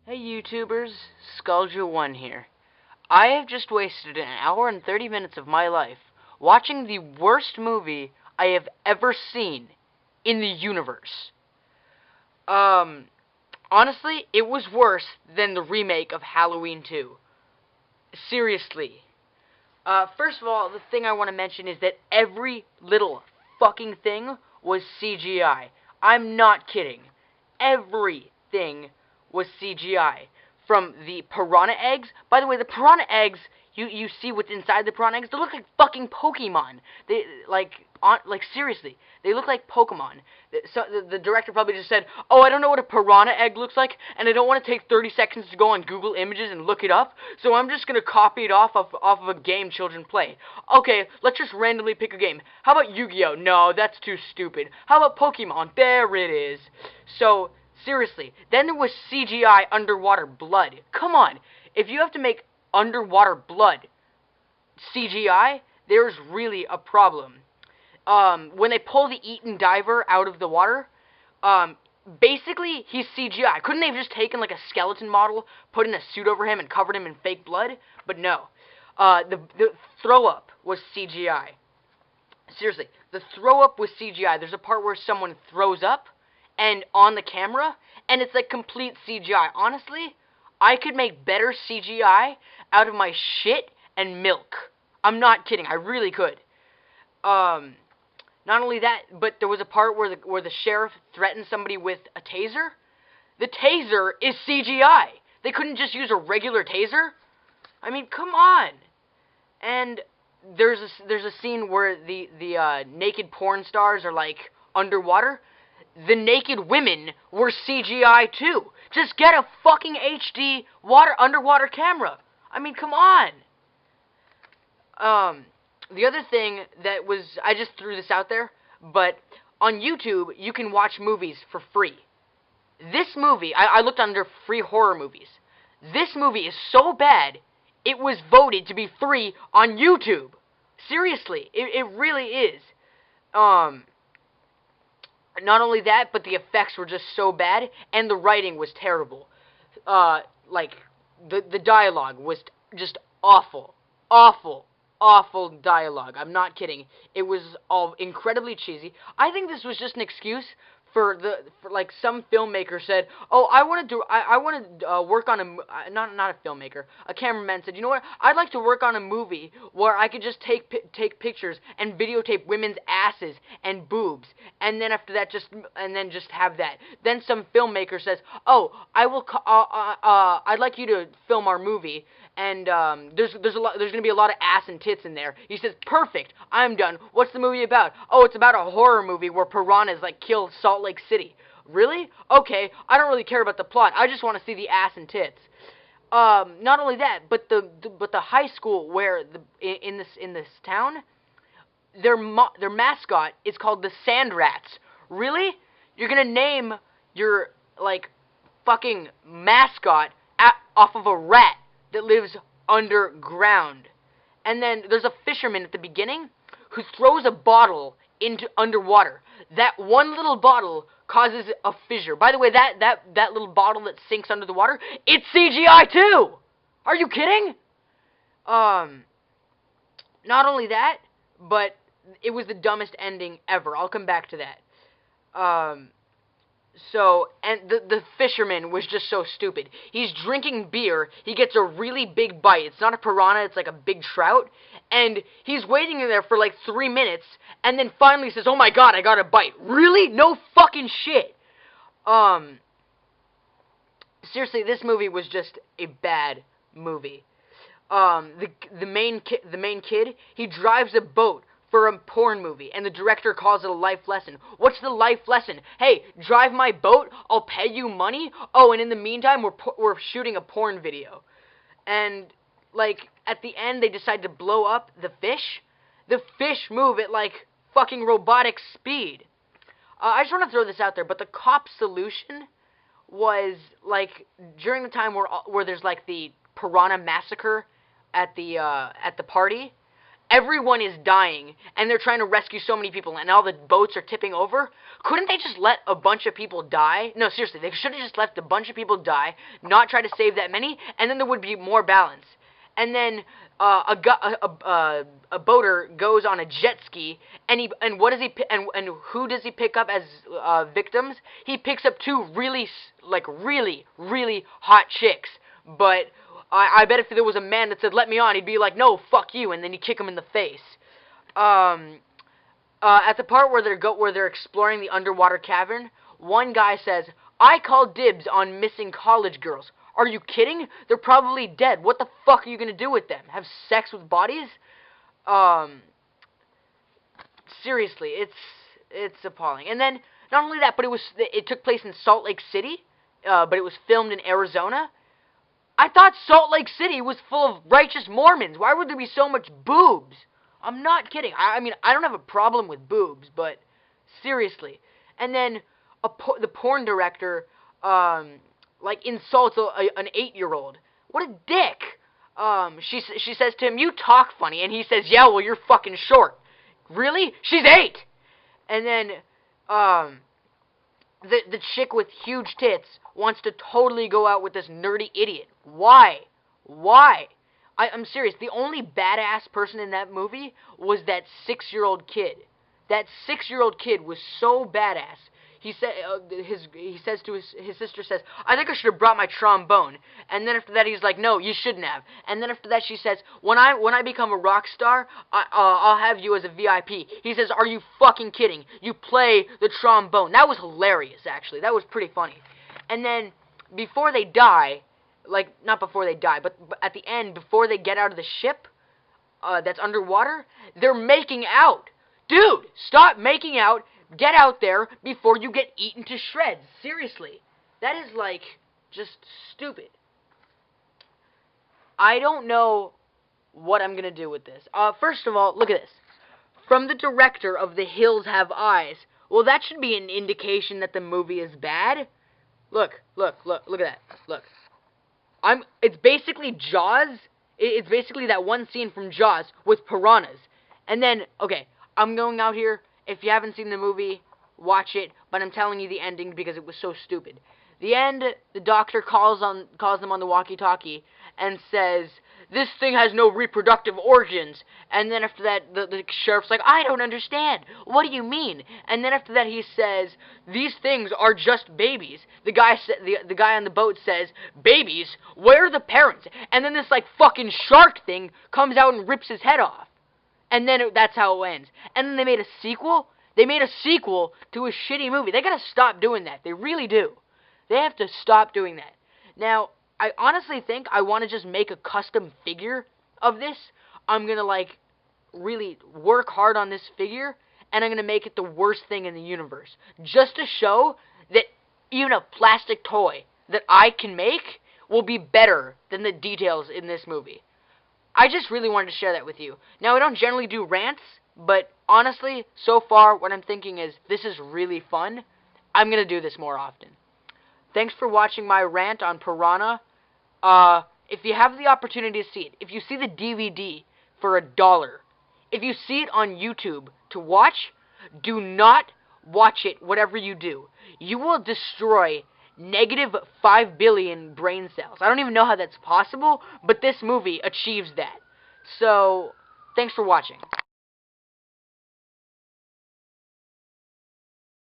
Hey YouTubers, Skullja1 here. I have just wasted an hour and 30 minutes of my life watching the worst movie I have ever seen in the universe. Um, Honestly, it was worse than the remake of Halloween 2. Seriously. First of all, the thing I want to mention is that every little fucking thing was CGI. I'm not kidding. Everything was CGI. From the piranha eggs. By the way, the piranha eggs, you see what's inside the piranha eggs. They look like fucking Pokemon. They like seriously, they look like Pokemon. So the director probably just said, "Oh, I don't know what a piranha egg looks like, and I don't want to take 30 seconds to go on Google Images and look it up. So I'm just gonna copy it off of a game children play. Okay, let's just randomly pick a game. How about Yu-Gi-Oh? No, that's too stupid. How about Pokemon? There it is." So seriously, then there was CGI underwater blood. Come on, if you have to make underwater blood CGI, there's really a problem. When they pull the Eaton diver out of the water, basically he's CGI. Couldn't they have just taken like a skeleton model, put in a suit over him, and covered him in fake blood? But no. The throw up was CGI. Seriously, the throw up was CGI. There's a part where someone throws up, and on the camera, and it's like complete CGI. Honestly, I could make better CGI out of my shit and milk. I'm not kidding. I really could. Not only that, but there was a part where the sheriff threatened somebody with a taser. The taser is CGI. They couldn't just use a regular taser. I mean, come on. And there's a scene where the naked porn stars are like underwater. The naked women were CGI too. Just get a fucking HD underwater camera. I mean, come on. The other thing that was, I just threw this out there, but on YouTube you can watch movies for free. This movie, I looked under free horror movies. This movie is so bad, it was voted to be free on YouTube. Seriously, it really is. Not only that, but the effects were just so bad, and the writing was terrible. Like, the dialogue was just awful. Awful. Awful dialogue. I'm not kidding. It was all incredibly cheesy. I think this was just an excuse for like some filmmaker said, "Oh, I want to work on not a filmmaker, a cameraman said, you know what? I'd like to work on a movie where I could just take pictures and videotape women's asses and boobs, and then after that just have that." Then some filmmaker says, "Oh, I'd like you to film our movie." And there's gonna be a lot of ass and tits in there. He says, "Perfect, I'm done. What's the movie about?" "Oh, it's about a horror movie where piranhas like kill Salt Lake City." "Really? Okay, I don't really care about the plot. I just want to see the ass and tits." Not only that, but the high school where in this town, their mascot is called the Sand Rats. Really? You're gonna name your like fucking mascot off of a rat that lives underground? And then there's a fisherman at the beginning who throws a bottle into underwater. That one little bottle causes a fissure. By the way, that little bottle that sinks under the water, it's CGI too. Are you kidding? Not only that, but it was the dumbest ending ever. I'll come back to that. And the fisherman was just so stupid. He's drinking beer, he gets a really big bite. It's not a piranha, it's like a big trout. And he's waiting in there for like 3 minutes, and then finally says, "Oh my god, I got a bite." Really? No fucking shit. Seriously, this movie was just a bad movie. The main kid, he drives a boat for a porn movie, and the director calls it a life lesson. What's the life lesson? Hey, drive my boat, I'll pay you money. Oh, and in the meantime, we're shooting a porn video. And like at the end, they decide to blow up the fish. The fish move at like fucking robotic speed. I just want to throw this out there, but the cop solution was like during the time where there's like the piranha massacre at the party, everyone is dying, and they're trying to rescue so many people, and all the boats are tipping over, couldn't they just let a bunch of people die? No, seriously, they should have just left a bunch of people die, not try to save that many, and then there would be more balance. And then a boater goes on a jet ski, and what does he and who does he pick up as victims? He picks up two really hot chicks. But I bet if there was a man that said, "Let me on," he'd be like, "No, fuck you," and then he'd kick him in the face. At the part where they're exploring the underwater cavern, one guy says, "I call dibs on missing college girls." Are you kidding? They're probably dead. What the fuck are you gonna do with them? Have sex with bodies? Seriously, it's appalling. And then not only that, but it took place in Salt Lake City, but it was filmed in Arizona. I thought Salt Lake City was full of righteous Mormons. Why would there be so much boobs? I'm not kidding. I mean, I don't have a problem with boobs, but seriously. And then the porn director, insults an 8-year-old. What a dick. She says to him, "You talk funny," and he says, "Yeah, well, you're fucking short." Really? She's 8. And then, the chick with huge tits wants to totally go out with this nerdy idiot. Why? I'm serious. The only badass person in that movie was that 6-year-old kid. That 6-year-old kid was so badass. He said, his sister says, "I think I should have brought my trombone." And then after that, he's like, "No, you shouldn't have." And then after that, she says, when I become a rock star, I'll have you as a VIP. He says, "Are you fucking kidding? You play the trombone." That was hilarious, actually. That was pretty funny. And then before they die, not before they die, but at the end, before they get out of the ship that's underwater, they're making out. Dude, stop making out. Get out there before you get eaten to shreds. Seriously. That is, just stupid. I don't know what I'm going to do with this. First of all, look at this. From the director of The Hills Have Eyes. Well, that should be an indication that the movie is bad. Look at that. Look. It's basically Jaws. It's basically that one scene from Jaws with piranhas. And then, okay, I'm going out here. If you haven't seen the movie, watch it, but I'm telling you the ending because it was so stupid. The end, the doctor calls them on the walkie-talkie and says, "This thing has no reproductive organs." And then after that, the sheriff's like, "I don't understand. What do you mean?" And then after that, he says, "These things are just babies." The guy on the boat says, "Babies? Where are the parents?" And then this fucking shark thing comes out and rips his head off. And then that's how it ends. And then they made a sequel. They made a sequel to a shitty movie. They gotta stop doing that. They really do. They have to stop doing that. Now, I honestly think I want to just make a custom figure of this. I'm gonna, really work hard on this figure, and I'm gonna make it the worst thing in the universe. Just to show that even a plastic toy that I can make will be better than the details in this movie. I just really wanted to share that with you. Now, I don't generally do rants, but honestly, so far, what I'm thinking is, this is really fun. I'm going to do this more often. Thanks for watching my rant on Piranha. If you have the opportunity to see it, if you see the DVD for $1, if you see it on YouTube to watch, do not watch it whatever you do. You will destroy -5 billion brain cells. I don't even know how that's possible, but this movie achieves that. So, thanks for watching.